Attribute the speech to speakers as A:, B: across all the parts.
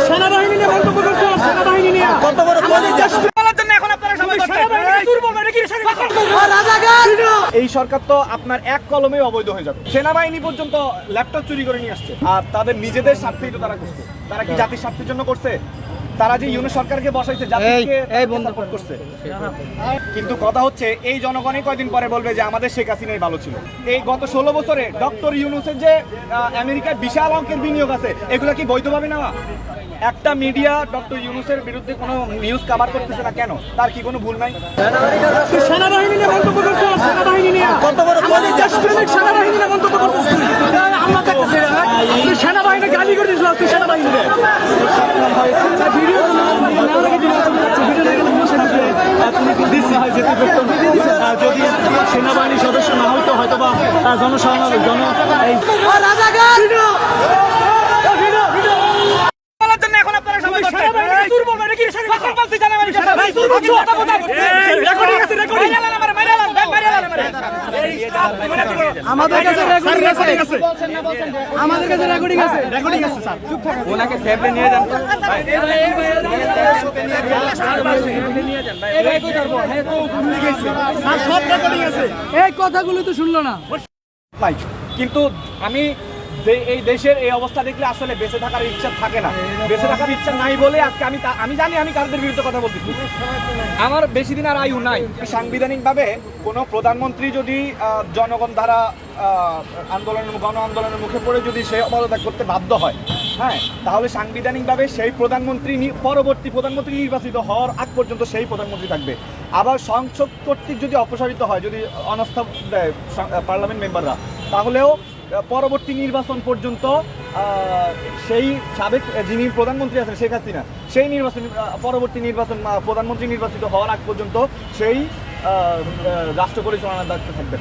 A: সেনাবাহিনী নিয়ে মন্তব্য করছো, সেনাবাহিনী নিয়ে কত বড়
B: এই সরকার তো আপনার এক কলমে অবৈধ হয়ে যাবে। সেনাবাহিনী পর্যন্ত ল্যাপটপ চুরি করে নিয়ে আসছে, আর তাদের নিজেদের স্বার্থেই তো তারা করছে। তারা কি জাতির স্বার্থের জন্য করছে? তারা যে ইউনিট সরকারকে বসাইছে জাতিকে সাপোর্ট করছে। কিন্তু কথা হচ্ছে এই জনগণই কয়দিন পরে বলবে যে আমাদের শেখ হাসিনাই ভালো ছিল। এই গত 16 বছরে ডক্টর ইউনূসের যে আমেরিকায় বিশাল অঙ্কের বিনিয়োগ আছে, এগুলো কি বৈধভাবে নেওয়া? একটা মিডিয়া ডক্টর ইউনূসের বিরুদ্ধে কোনো নিউজ কভার করতেছে না কেন? তার কি কোনো ভুল নাই?
A: সেনাবাহিনী নিয়ে মন্তব্য করছো, সেনাবাহিনী নিয়ে কত বড় দেশপ্রেমিক সেনাবাহিনী নিয়ে মন্তব্য করছিস তুই? আমরা দেখতেছি তুই সেনাবাহিনী গালি করে দিছিস, তুই সেনাবাহিনীকে ভিডিও যদি সেনাবাহিনীর সদস্য না হইতো হয়তো বা জনসমাবেশ আমাদের কাছে রেকর্ডিং আছে স্যার। চুপ থাকুন, ওনাকে সেফে নিয়ে যান। এই কথাগুলো তো শুনলো না।
B: কিন্তু আমি এই দেশের এই অবস্থা দেখলে আসলে বেঁচে থাকার ইচ্ছা থাকে না। বেঁচে থাকার ইচ্ছা নাই বলে আজকে আমি জানি আমি কাদের বিরুদ্ধে কথা বলতেছি। আমার বেশি দিন আর আয়ু নাই। সাংবিধানিকভাবে কোনো প্রধানমন্ত্রী যদি জনগণ দ্বারা গণ আন্দোলনের মুখে পড়ে যদি সে পদত্যাগ করতে বাধ্য হয়, হ্যাঁ, তাহলে সাংবিধানিকভাবে সেই প্রধানমন্ত্রী পরবর্তী প্রধানমন্ত্রী নির্বাচিত হওয়ার আগ পর্যন্ত সেই প্রধানমন্ত্রী থাকবে। আবার সংসদ কর্তৃক যদি অপসারিত হয়, যদি অনাস্থা দেয় পার্লামেন্ট মেম্বাররা, তাহলেও পরবর্তী নির্বাচন পর্যন্ত সেই সাবেক যিনি প্রধানমন্ত্রী আছেন শেখ হাসিনা, সেই পরবর্তী নির্বাচন প্রধানমন্ত্রী নির্বাচিত হওয়ার আগ পর্যন্ত সেই রাষ্ট্র পরিচালনার দায়িত্ব থাকবেন।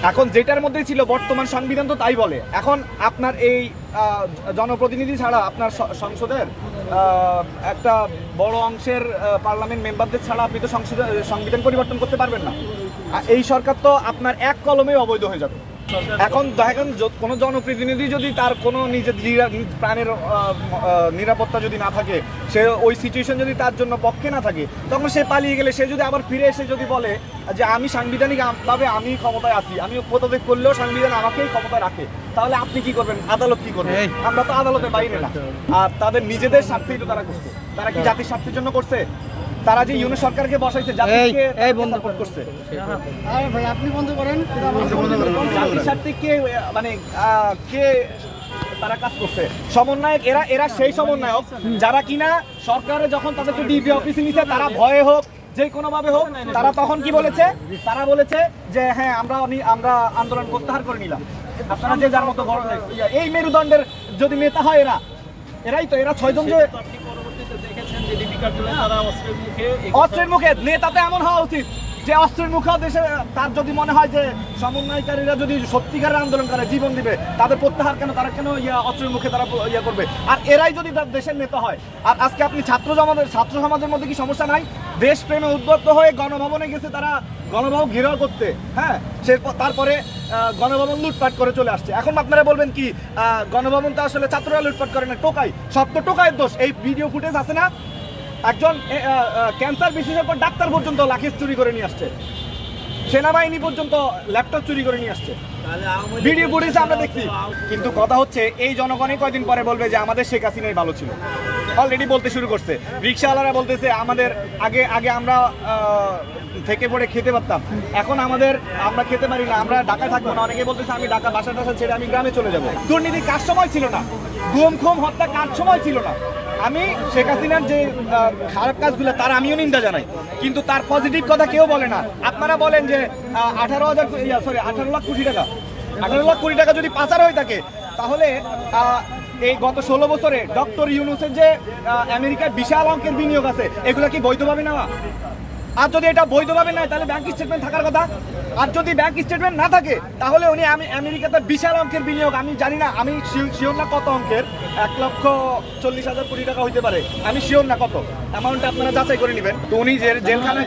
B: এখন যেটার মধ্যেই ছিল বর্তমান সংবিধান তো তাই বলে। এখন আপনার এই জনপ্রতিনিধি ছাড়া আপনার সংসদের একটা বড় অংশের পার্লামেন্ট মেম্বারদের ছাড়া আপনি তো সংবিধান পরিবর্তন করতে পারবেন না। এই সরকার তো আপনার এক কলমে অবৈধ হয়ে যাবে। এখন দেখেন কোনো জনপ্রতিনিধি যদি তার কোনো নিজের প্রাণের নিরাপত্তা যদি না থাকে, সে ওই সিচুয়েশন যদি তার জন্য পক্ষে না থাকে, তখন সে পালিয়ে গেলে সে যদি আবার ফিরে এসে যদি বলে যে আমি সাংবিধানিকভাবে আমি ক্ষমতায় আছি, আমি পদত্যাগ করলেও সংবিধান আমাকেই ক্ষমতায় রাখে, তাহলে আপনি কি করবেন? আদালত কি করবে? আমরা তো আদালতের বাইরে না। আর তাদের নিজেদের স্বার্থেই তো তারা করছে। তারা কি জাতির স্বার্থের জন্য করছে? তারা যে ইউনিট সরকারকে বসাইছে জাতিকে সাপোর্ট করছে।
A: ভাই আপনি বন্ধ করেন।
B: জাতির স্বার্থে কে মানে কে তারা কাজ করছে? সমন্বয়ক এরা সেই সমন্বয়ক যারা কিনা সরকারে যখন তাদেরকে ডিবি অফিসে নিছে, তারা ভয়ে হোক যে কোনো ভাবে হোক, তারা তখন কি বলেছে? তারা বলেছে যে হ্যাঁ আমরা আন্দোলন প্রত্যাহার করে নিলাম। আপনারা যে যার মতো বড় এই মেরুদণ্ডের যদি নেতা হয় এরাই তো, এরা 6 জন যে অস্ত্রের মুখে নেতা তো এমন হওয়া উচিত যে অস্ত্রের মুখে দেশে তার যদি মনে হয় যে সমন্বয়কারীরা যদি সত্যিকারের আন্দোলন করে জীবন দিবে, তাদের প্রত্যাহার কেন? তারা কেন অস্ত্রের মুখে তারা করবে? আর এরাই যদি দেশের নেতা হয়। আর আজকে আপনি ছাত্র সমাজের মধ্যে কি সমস্যা নাই? দেশপ্রেমে উদ্বুদ্ধ হয়ে গণভবনে গেছে তারা গণভবন ঘেরাও করতে, হ্যাঁ, সে তারপরে গণভবন লুটপাট করে চলে আসছে। এখন আপনারা বলবেন কি গণভবন তো আসলে ছাত্ররা লুটপাট করে না, টোকাই, সব তো টোকাইয়ের দোষ। এই ভিডিও ফুটেজ আছে না? একজন ক্যান্সার বিশেষজ্ঞ ডাক্তার পর্যন্ত লাখেজ চুরি করে নিয়ে আসছে, সেনাবাহিনী পর্যন্ত ল্যাপটপ চুরি করে নিয়ে আসছে, ভিডিও ফুটেজ আমরা দেখছি। কিন্তু কথা হচ্ছে এই জনগণই কয়দিন পরে বলবে যে আমাদের শেখ হাসিনাই ভালো ছিল। অলরেডি বলতে শুরু করছে। রিক্সাওয়ালারা বলতেছে আমাদের আগে আমরা থেকে পড়ে খেতে পারতাম, এখন আমরা খেতে পারি না, আমরা ঢাকায় থাকবো না। অনেকে বলতেছে আমি ঢাকা বাসা ছেড়ে আমি গ্রামে চলে যাবো। দুর্নীতি কার সময় ছিল না? গুম খুম হত্যা কার সময় ছিল না? আমি শেখ হাসিনার যে খারাপ কাজগুলো তার আমিও নিন্দা জানাই, কিন্তু তার পজিটিভ কথা কেউ বলে না। আপনারা বলেন যে 18 লাখ কোটি টাকা যদি পাচার হয়ে থাকে, তাহলে এই গত 16 বছরে ডক্টর ইউনূসের যে আমেরিকায় বিশাল অঙ্কের বিনিয়োগ আছে, এগুলো কি বৈধভাবে নেওয়া? আর যদি এটা বৈধভাবে নেয় তাহলে ব্যাংক স্টেটমেন্ট থাকার কথা। আর যদি ব্যাংক স্টেটমেন্ট না থাকে তাহলে উনি আমেরিকাতে বিশাল অঙ্কের বিনিয়োগ, আমি জানি না, আমি শিওর না কত অঙ্কের, 1,40,000 কোটি টাকা হইতে পারে, আমি শিওর না কত অ্যামাউন্টটা, আপনারা যাচাই করে নেবেন। তো উনি জেলখানা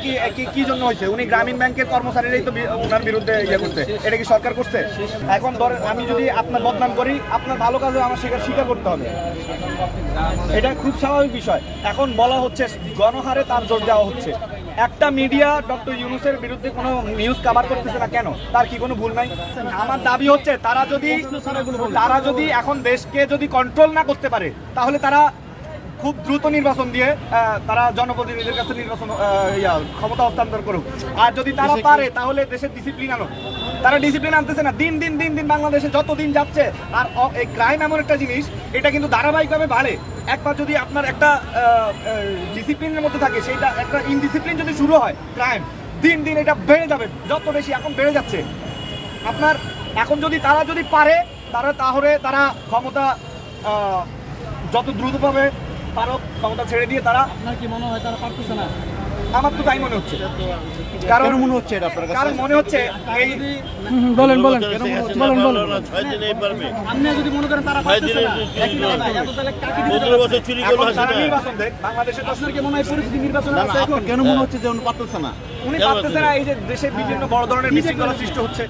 B: কি জন্য হয়েছে? উনি গ্রামীণ ব্যাংকের কর্মচারীরাই তো ওনার বিরুদ্ধে ইয়ে করছে, এটা কি সরকার করছে? এখন ধর আমি যদি আপনার বদনাম করি, আপনার ভালো কাজে আমার স্বীকার করতে হবে, এটা খুব স্বাভাবিক বিষয়। এখন বলা হচ্ছে গণহারে তার জোর দেওয়া হচ্ছে, একটা মিডিয়া ডক্টর ইউনূসের বিরুদ্ধে কোনো নিউজ কভার করতেছে না কেন? তার কি কোনো ভুল নাই? আমার দাবি হচ্ছে তারা যদি এখন দেশকে যদি কন্ট্রোল না করতে পারে তাহলে তারা খুব দ্রুত নির্বাচন দিয়ে তারা জনপ্রতিনিধিদের কাছে ক্ষমতা হস্তান্তর করুক। আর যদি তারা পারে তাহলে দেশের ডিসিপ্লিন আনো। তারা ডিসিপ্লিন আনতেছে না, দিন দিন বাংলাদেশে যত দিন যাচ্ছে। আর এই ক্রাইম এমন একটা জিনিস, এটা কিন্তু ধারাবাহিকভাবে বাড়ে। একবার যদি আপনার একটা ডিসিপ্লিনের মধ্যে থাকে, সেইটা একটা ইনডিসিপ্লিন যদি শুরু হয় ক্রাইম, দিন দিন এটা বেড়ে যাবে, যত বেশি এখন বেড়ে যাচ্ছে। আপনার এখন যদি তারা যদি পারে তাহলে তারা ক্ষমতা যত দ্রুতভাবে পারো ক্ষমতা ছেড়ে দিয়ে তারা,
A: আপনার কি মনে হয় তারা পারতেছে না?
B: আমার তো তাই মনে হচ্ছে। কারণ মনে হচ্ছে এটা আপনার কাছে? কারণ মনে হচ্ছে এই
A: বলেন বলেন
C: আপনি যদি মনে করেন তারা পারতেছে না, তাহলে কাকে দিতে
D: পনেরো বছর চুরি করলো
B: এখন তারা
D: হাসিনা।
B: নির্বাচন দেখ, বাংলাদেশে তো
C: আপনার কি মনে হয় পরিস্থিতি নির্বাচন
D: না,
C: আছে এখন?
D: কেন মনে হচ্ছে যে উনি পারতেছে না?
B: উনি পারতেছে না, এই যে দেশে বিভিন্ন বড় ধরনের বিশৃঙ্খলা সৃষ্টি হচ্ছে।